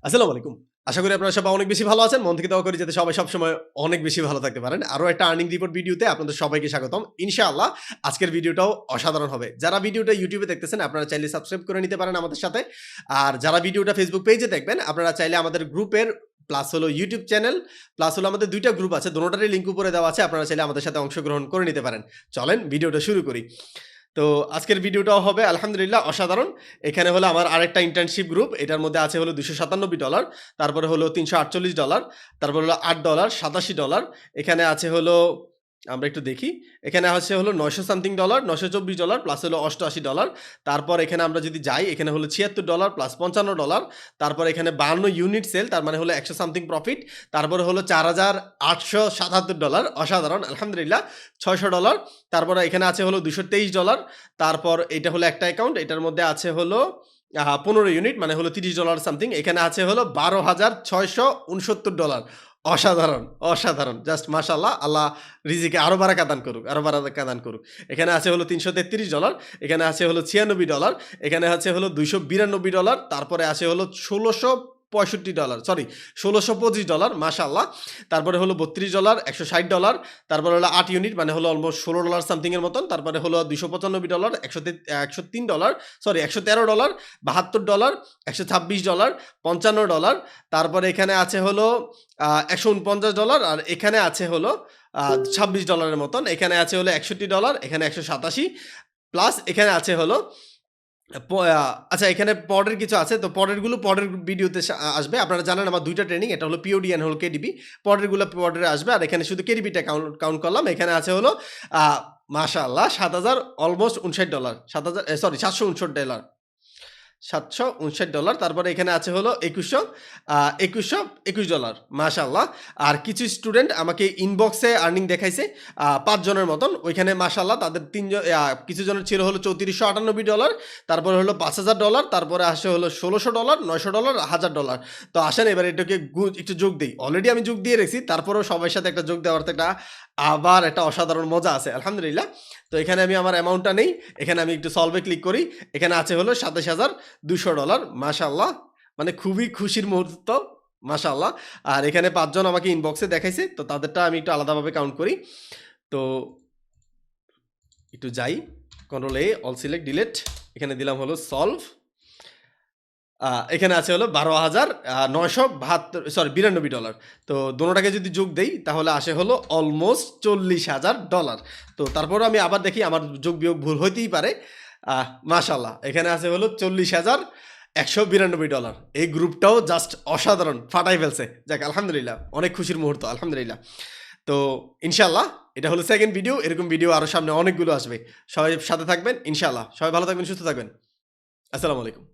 আসসালামু আলাইকুম। আশা করি আপনারা সবাই অনেক বেশি ভালো আছেন। মন থেকে দোয়া করি যাতে সবাই সবসময় অনেক বেশি ভালো থাকতে পারেন। আরো একটা আর্নিং রিপোর্ট ভিডিওতে আপনাদের সবাইকে স্বাগতম। ইনশাআল্লাহ আজকের ভিডিওটাও অসাধারণ হবে। যারা ভিডিওটা YouTube এ দেখতেছেন আপনারা চাইলে সাবস্ক্রাইব করে নিতে পারেন আমাদের সাথে। আর যারা ভিডিওটা Facebook পেজে দেখবেন আপনারা চাইলে আমাদের গ্রুপের প্লাস হলো YouTube চ্যানেল, প্লাস হলো আমাদের ২ টা গ্রুপ আছে। দোনোটারই লিংক উপরে দেওয়া আছে। আপনারা চাইলে আমাদের সাথে অংশগ্রহণ করে নিতে পারেন। চলেন ভিডিওটা শুরু করি। তো আজকের ভিডিওটাও হবে আলহামদুলিল্লাহ অসাধারণ। এখানে হলো আমার আরেকটা ইন্টার্নশিপ গ্রুপ। এটার মধ্যে আছে হলো $297, তারপরে হলো $348, তারপরে হলো $8, $87। এখানে আছে হলো আমরা একটু দেখি। এখানে আছে হলো $900 সামথিং, $924 প্লাস হলো $88। তারপর এখানে আমরা যদি যাই এখানে হলো $76 প্লাস $55। তারপর এখানে 52 ইউনিট সেল তার মানে হলো 100 সামথিং প্রফিট। তারপরে হলো $4877 অসাধারণ আলহামদুলিল্লাহ। $600। তারপরে এখানে আছে হলো $223। তারপর এটা হলো একটা অ্যাকাউন্ট, এটার মধ্যে আছে হলো 15 ইউনিট মানে হলো $30 সামথিং। এখানে আছে হলো $12,669 অসাধারণ, অসাধারণ। জাস্ট মাশাআল্লাহ। আল্লাহ রিজিকে আরো বারাকা দান করুক, আরো বারাকা দান করুক। এখানে আছে হলো $333, এখানে আছে হলো $96, এখানে আছে হলো $292, তারপরে আছে হলো $1665, সরি $1625 মাশাআল্লাহ। তারপরে হলো $32, $160, তারপরে হলো 8 ইউনিট মানে হলো অলমোস্ট $16 সামথিং এর মতন। তারপরে হলো $295, $103, সরি $113, $72, $126, $55। তারপরে এখানে আছে হলো $149 আর এখানে আছে হলো $26 এর মতন। এখানে আছে হলো $61, এখানে 187 প্লাস এখানে আছে হলো আচ্ছা এখানে পরের কিছু আছে। তো পরেরগুলো পরের ভিডিওতে আসবে। আপনারা জানেন আমার ২ টা ট্রেনিং, এটা হলো পিওডি অ্যান্ড হলো কেডিবি। পরেরগুলো পরে আসবে। আর এখানে শুধু কেডিবিটা কাউন্ট করলাম। এখানে আছে হলো মাশাআল্লাহ ৭,০০০ অলমোস্ট $59, ৭,০০০ সরি $759, $759। তারপরে এখানে আছে হলো $২১২১ মাশাআল্লাহ। আর কিছু স্টুডেন্ট আমাকে ইনবক্সে আর্নিং দেখাইছে ৫ জনের মতন। ওইখানে মাশাআল্লাহ তাদের ৩ জন, কিছু জনের ছিল হলো $৩৪৯৮, তারপরে হলো $৫,০০০, তারপরে আসে হলো $১৬০০, $৯০০, $১,০০০। তো আসেন এবার এটাকে একটু যোগ দেই। অলরেডি আমি যোগ দিয়ে রেখেছি, তারপরেও সবার সাথে একটা যোগ দেওয়ার তো একটা আবার একটা অসাধারণ মজা আছে আলহামদুলিল্লাহ। তো এখানে আমি আমার অ্যামাউন্টটা নেই, এখানে আমি একটু সলভে ক্লিক করি। এখানে আছে হলো $২৭,২০০ মাশাআল্লাহ। মানে খুবই খুশির মুহূর্ত মাশাআল্লাহ। আর এখানে ৫ জন আমাকে ইনবক্সে দেখাইছে। তো তাদেরটা আমি একটু আলাদাভাবে কাউন্ট করি। তো একটু যাই, কন্ট্রোল এ, অল সিলেক্ট, ডিলিট। এখানে দিলাম হলো সলভ। এখানে আছে হলো $১২,৯৭২ তো দোনোটাকে যদি যোগ দেই তাহলে আসে হলো অলমোস্ট $৪০,০০০। তো তারপরও আমি আবার দেখি আমার যোগ বিয়োগ ভুল হইতেই পারে। মাশাআল্লাহ এখানে আছে হলো $৪০,১৯২ এই গ্রুপটাও জাস্ট অসাধারণ, ফাটাই ফেলছে। যাক আলহামদুলিল্লাহ, অনেক খুশির মুহূর্ত আলহামদুলিল্লাহ। তো ইনশাআল্লাহ এটা হলো সেকেন্ড ভিডিও। এরকম ভিডিও আরো সামনে অনেকগুলো আসবে। সবাই সাথে থাকবেন ইনশাআল্লাহ। সবাই ভালো থাকবেন, সুস্থ থাকবেন। আসসালামু আলাইকুম।